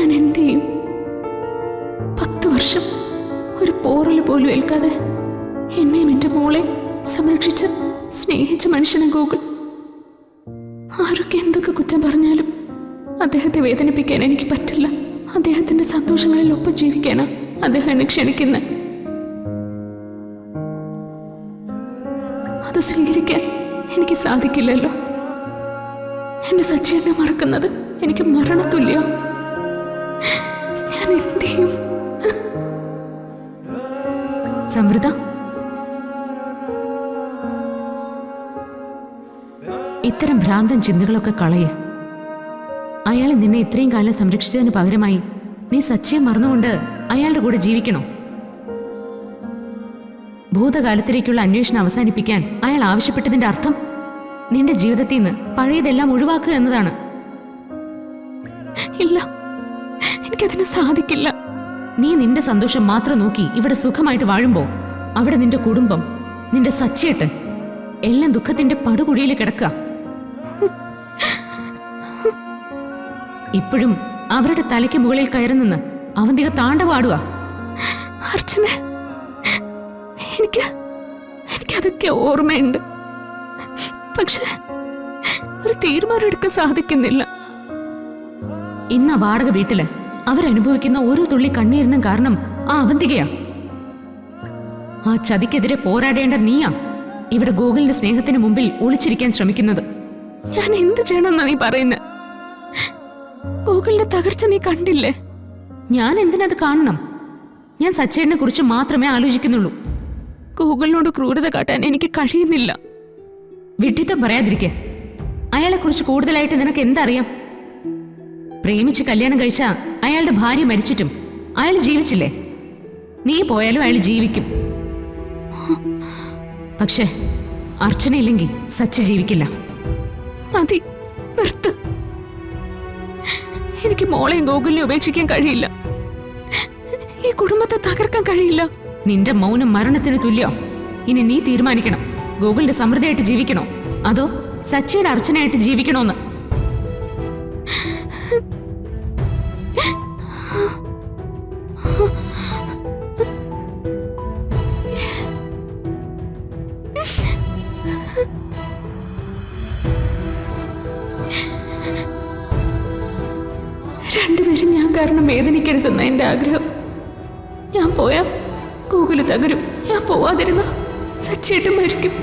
ഞാൻ എന്ത് ചെയ്യും? 10 വർഷം ഒരു പോറൽ പോലും ഏൽക്കാതെ എന്നെയും എൻ്റെ മോളെ സംരക്ഷിച്ച് സ്നേഹിച്ച മനുഷ്യനെ ഗോകുൽ. ആരൊക്കെ എന്തൊക്കെ കുറ്റം പറഞ്ഞാലും അദ്ദേഹത്തെ വേദനിപ്പിക്കാൻ എനിക്ക് പറ്റില്ല. അദ്ദേഹത്തിന്റെ സന്തോഷങ്ങളിൽ ഒപ്പം ജീവിക്കാനാ അദ്ദേഹം എന്നെ ക്ഷണിക്കുന്നത്. അത് സ്വീകരിക്കാൻ എനിക്ക് സാധിക്കില്ലല്ലോ. എന്റെ സച്ചിനെ മറക്കുന്നത് എനിക്ക് മരണതുല്യ. ഞാൻ എന്ത് ചെയ്യും? സമൃദ്ധ, ഇത്തരം ഭ്രാന്തൻ ചിന്തകളൊക്കെ കളയേ. അയാൾ നിന്നെ ഇത്രയും കാലം സംരക്ഷിച്ചതിന് പകരമായി നീ സച്ചിയെ മറന്നുകൊണ്ട് അയാളുടെ കൂടെ ജീവിക്കണോ? ഭൂതകാലത്തിലേക്കുള്ള അന്വേഷണം അവസാനിപ്പിക്കാൻ അയാൾ ആവശ്യപ്പെട്ടതിന്റെ അർത്ഥം നിന്റെ ജീവിതത്തിൽ നിന്ന് പഴയതെല്ലാം ഒഴിവാക്കുക എന്നതാണ്. ഇല്ല, എനിക്കതിന് സാധിക്കില്ല. നീ നിന്റെ സന്തോഷം മാത്രം നോക്കി ഇവിടെ സുഖമായിട്ട് വാഴുമ്പോ അവിടെ നിന്റെ കുടുംബം, നിന്റെ സച്ചിയേട്ടൻ എല്ലാം ദുഃഖത്തിന്റെ പടുകുഴിയിൽ കിടക്കുക. ഇപ്പോഴും അവരുടെ തലയ്ക്ക് മുകളിൽ കയറി നിന്ന് അവന്തിക താണ്ഡവാടുക. അർച്ചന, എനിക്കതൊക്കെ ഓർമ്മയുണ്ട്. പക്ഷെ ഒരു തീരുമാനം എടുക്കാൻ സാധിക്കുന്നില്ല. ഇന്ന് വാടക വീട്ടില് അവരനുഭവിക്കുന്ന ഓരോ തുള്ളി കണ്ണീരിനും കാരണം ആ അവന്തികയാ. ആ ചതിക്കെതിരെ പോരാടേണ്ട നീയാ ഇവിടെ ഗോകുലിന്റെ സ്നേഹത്തിന് മുമ്പിൽ ഒളിച്ചിരിക്കാൻ ശ്രമിക്കുന്നത്. ഞാൻ എന്ത് ചെയ്യണമെന്നാ നീ പറയുന്നത്? ഗോകുലിന്റെ തകർച്ച നീ കണ്ടില്ലേ? ഞാൻ എന്തിനത് കാണണം? ഞാൻ സച്ചേട്ടനെ കുറിച്ച് മാത്രമേ ആലോചിക്കുന്നുള്ളൂ. ഗോകുലിനോട് ക്രൂരത കാട്ടാൻ എനിക്ക് കഴിയുന്നില്ല. വിഡ്ഢിത്തം പറയാതിരിക്കെ. അയാളെക്കുറിച്ച് കൂടുതലായിട്ട് നിനക്ക് എന്തറിയാം? പ്രേമിച്ച് കല്യാണം കഴിച്ച അയാളുടെ ഭാര്യ മരിച്ചിട്ടും അയാൾ ജീവിച്ചില്ലേ? നീ പോയാലും അയാൾ ജീവിക്കും. പക്ഷേ അർച്ചനയില്ലെങ്കിൽ സച്ചി ജീവിക്കില്ല. മതി, നിർത്ത്. എനിക്ക് മോളെയും ഗോകുലിനെ ഉപേക്ഷിക്കാൻ കഴിയില്ല. ഈ കുടുംബത്തെ തകർക്കാൻ കഴിയില്ല. നിന്റെ മൗനം മരണത്തിന് തുല്യം. ഇനി നീ തീരുമാനിക്കണം, ഗോകുലിന്റെ സമൃദ്ധിയായിട്ട് ജീവിക്കണോ അതോ സച്ചിയുടെ അർച്ചനയായിട്ട് ജീവിക്കണോന്ന്. രണ്ടുപേരും ഞാൻ കാരണം വേദനിക്കരുതെന്ന എന്റെ ആഗ്രഹം. ഞാൻ പോയാ ഗോകുല് തകരും. ഞാൻ പോവാതിരുന്ന സച്ചിയേട്ടൻ മരിക്കും.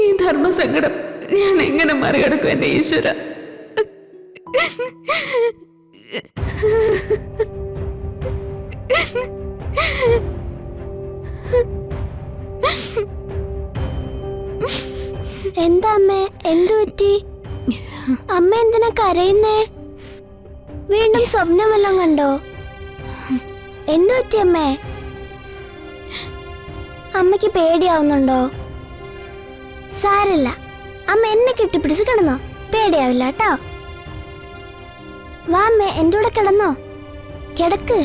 ഈ ധർമ്മസങ്കടം ഞാൻ എങ്ങനെ മറികടക്കും എന്റെ ഈശ്വര? എന്താ അമ്മേ, എന്തു പറ്റി? അമ്മ എന്തിനാ കരയുന്നേ? വീണ്ടും സ്വപ്നം വല്ലതും കണ്ടോ? എന്തു പറ്റി അമ്മേ? അമ്മയ്ക്ക് പേടിയാവുന്നുണ്ടോ? സാരല്ല, അമ്മ എന്നെ കെട്ടിപ്പിടിച്ച് കിടന്നോ, പേടിയാവില്ല കേട്ടോ. വാ അമ്മേ, എൻ്റെ കൂടെ കിടന്നോ, കിടക്ക്.